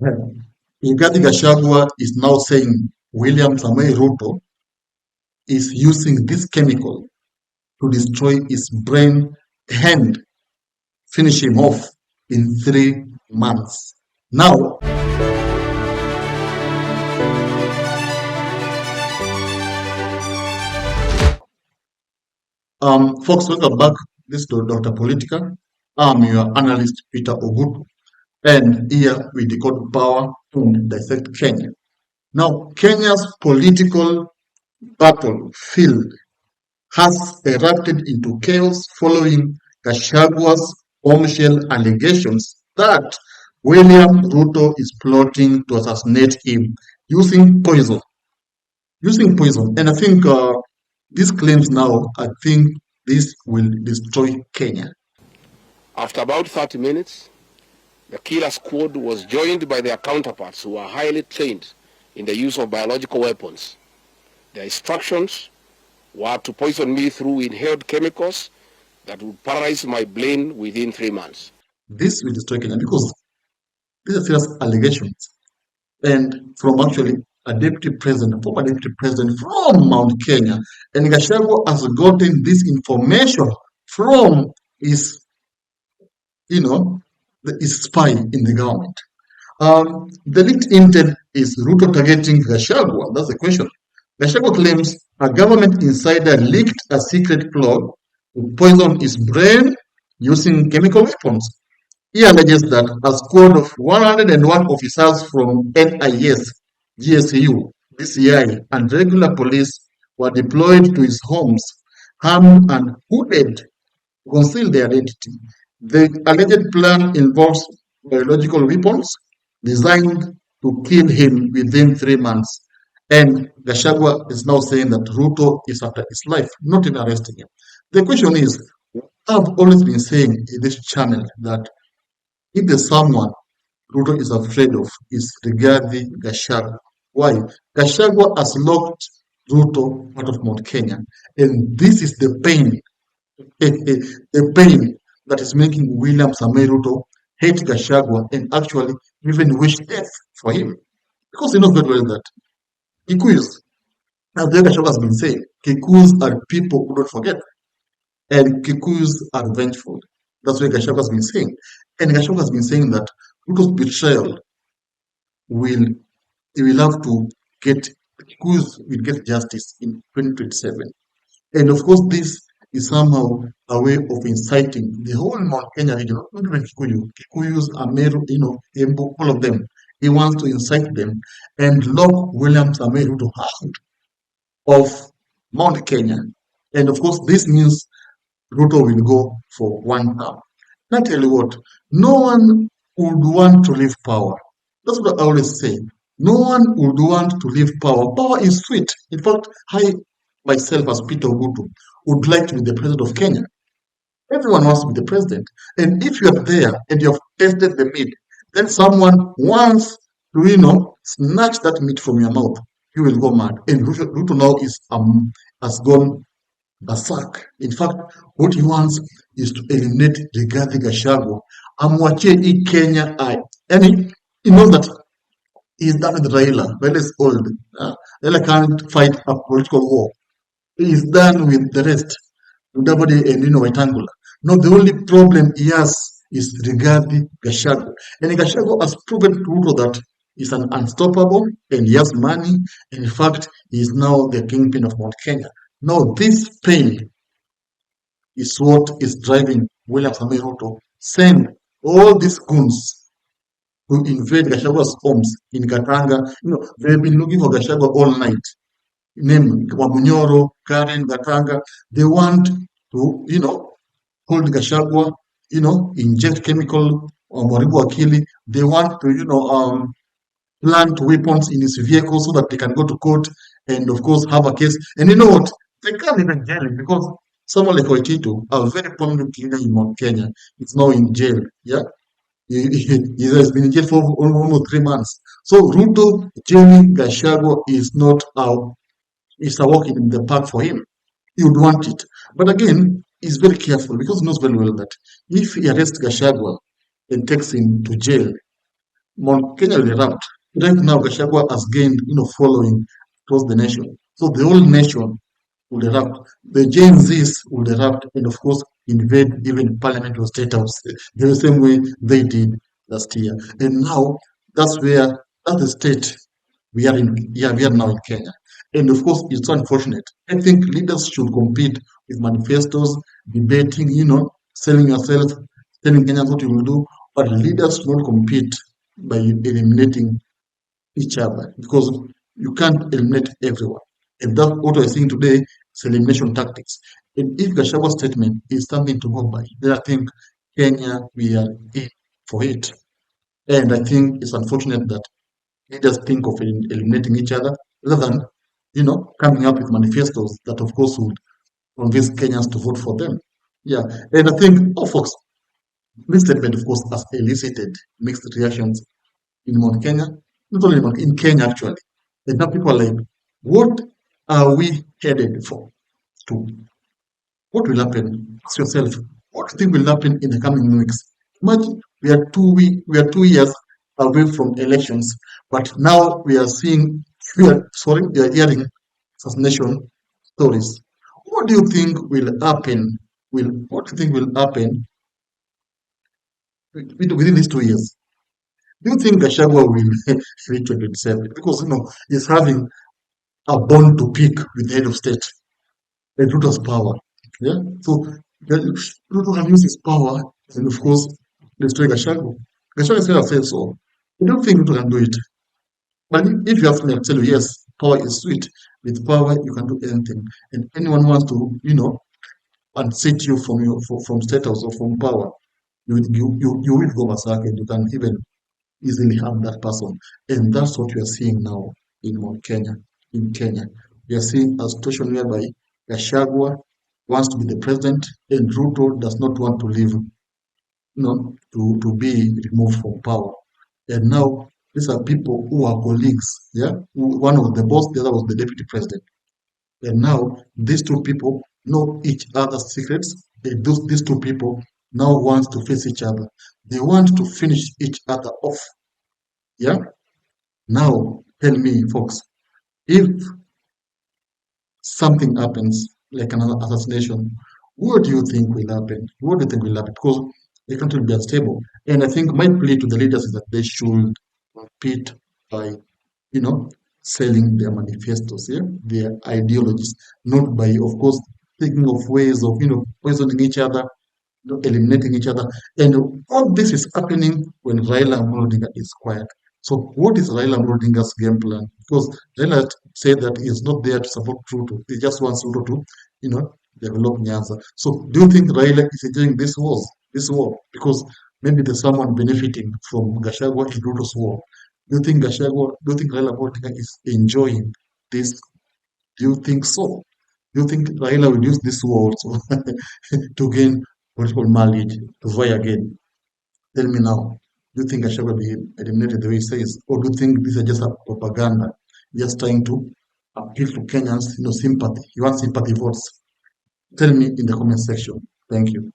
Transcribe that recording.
Rigathi Gachagua is now saying William Samoei Ruto is using this chemical to destroy his brain and finish him off in 3 months. Now, folks, welcome back. This is Dr. Politica. I'm your analyst, Peter Ogutu. And here we decode power and dissect Kenya. Now, Kenya's political battlefield has erupted into chaos following Gashagua's bombshell allegations that William Ruto is plotting to assassinate him using poison. And I think these claims now, I think this will destroy Kenya. After about 30 minutes, the killer squad was joined by their counterparts who are highly trained in the use of biological weapons. Their instructions were to poison me through inhaled chemicals that would paralyze my brain within 3 months. This will destroy Kenya because these are serious allegations. And from actually a deputy president, former deputy president from Mount Kenya. And Gashagua has gotten this information from his, his spy in the government. The leaked intel is Ruto targeting Gashagua. That's the question. Gashagua claims a government insider leaked a secret plot to poison his brain using chemical weapons. He alleges that a squad of 101 officers from NIS, GSU, DCI, and regular police were deployed to his homes, armed and hooded to conceal their identity. The alleged plan involves biological weapons designed to kill him within 3 months. And Gashagua is now saying that Ruto is after his life, not in arresting him. The question is, I've always been saying in this channel that if there's someone Ruto is afraid of, is Rigathi Gachagua. Why? Gachagua has locked Ruto out of Mount Kenya. And this is the pain, the pain that is making William Samoei Ruto hate Gachagua and actually even wish death for him. Because he knows very well that Kikuyus, as the Gachagua has been saying, Kikuyus are people who don't forget. And Kikuyus are vengeful. That's what Gachagua has been saying. And Gachagua has been saying that Ruto's betrayal will have to get, Kikuyus will get justice in 2027. And of course, this is somehow a way of inciting the whole Mount Kenya region, not even Kikuyus, Ameru, Embu, all of them. He wants to incite them and lock William Samoei Ruto out of Mount Kenya. And of course, this means Ruto will go for one term. Now, tell you what, no one would want to leave power. That's what I always say. No one would want to leave power. Power is sweet. In fact, I myself, as Peter Ogutu, would like to be the president of Kenya. Everyone wants to be the president. And if you are there and you have tasted the meat, then someone wants to, snatch that meat from your mouth, you will go mad. And Ruto now has gone berserk. In fact, what he wants is to eliminate Rigathi Gachagua. Amwachie hii Kenya. And he knows that he's done with Raila. Raila is old. Raila can't fight a political war. He's done with the rest. Mudavadi and Wetangula. Now the only problem he has is Rigathi Gachagua. And Gachagua has proven to Ruto that he's an unstoppable and he has money. And in fact, he is now the kingpin of Mount Kenya. Now, this pain is what is driving William Samoei Ruto send all these goons to invade Gashagua's homes in Gatanga. They've been looking for Gachagua all night. Name Wamunyoro, Karen, Gatanga. They want to, hold Gachagua, inject chemical or Moribu Akili. They want to, plant weapons in his vehicle so that they can go to court and, of course, have a case. And you know what? They can't even jail him because someone like Waitito, a very prominent leader in Mount Kenya, is now in jail. Yeah, he has been in jail for almost 3 months. So Ruto jailing Gachagua is not it's a walk in the park for him. He would want it, but again, he's very careful because he knows very well that if he arrests Gachagua and takes him to jail, Mount Kenya will erupt. Right now, Gachagua has gained, following across the nation. So the whole nation will erupt. The Gen Zs will erupt, and of course, invade even Parliament or State House the same way they did last year. And now, that's the state we are in. Yeah, we are now in Kenya. And of course, it's unfortunate. I think leaders should compete with manifestos, debating, selling yourself, telling Kenyans what you will do. But leaders should not compete by eliminating each other because you can't eliminate everyone. And that's what we're seeing today is elimination tactics. And if Gashawa's statement is something to go by, then I think Kenya, we are in for it. And I think it's unfortunate that leaders think of eliminating each other rather than, coming up with manifestos that, of course, would convince Kenyans to vote for them. Yeah. And I think, folks, this statement, of course, has elicited mixed reactions in Mount Kenya, not only in Kenya actually. And now people are like, what are we headed for? To what will happen? Ask yourself, what do you think will happen in the coming weeks? Imagine we are 2 years away from elections, but now we are hearing assassination stories. What do you think will happen? What do you think will happen within these 2 years? Do you think Gashagua will reach 27? Because he's having a bone to pick with the head of state and Ruto's power. Yeah. So Ruto can use his power and of course destroy Gachagua. Gachagua is going to say so. I don't think Ruto can do it. But if you ask me, I'll tell you, yes, power is sweet. With power, you can do anything. And anyone wants to, unseat you from status or from power, you will go berserk and you can even easily harm that person. And that's what we are seeing now in Mount Kenya. In Kenya, we are seeing a situation whereby Gachagua wants to be the president, and Ruto does not want to leave, to be removed from power. And now these are people who are colleagues. Yeah, one was the boss, the other was the deputy president. And now these two people know each other's secrets. These two people now want to face each other. They want to finish each other off. Yeah. Now, tell me, folks, if something happens, like an assassination, what do you think will happen? What do you think will happen? Because the country will be unstable. And I think my plea to the leaders is that they should compete by, you know, selling their manifestos, yeah, their ideologies, not by, of course, thinking of ways of, poisoning each other, eliminating each other. And all this is happening when Raila Amolo Odinga is quiet. So what is Raila Amolo Odinga's game plan? Because Raila said that he is not there to support Ruto. He just wants Ruto to, develop Nyanza. So do you think Raila is enjoying this war? Because maybe there's someone benefiting from Gashagua in Ruto's war. Do you think Raila Amolo Odinga is enjoying this? Do you think so? Do you think Raila will use this war also to gain political mileage to vie again? Tell me now. Do you think Gachagua will be eliminated the way he says? Or do you think this is just a propaganda? Just trying to appeal to Kenyans, sympathy. He wants sympathy votes. Tell me in the comment section. Thank you.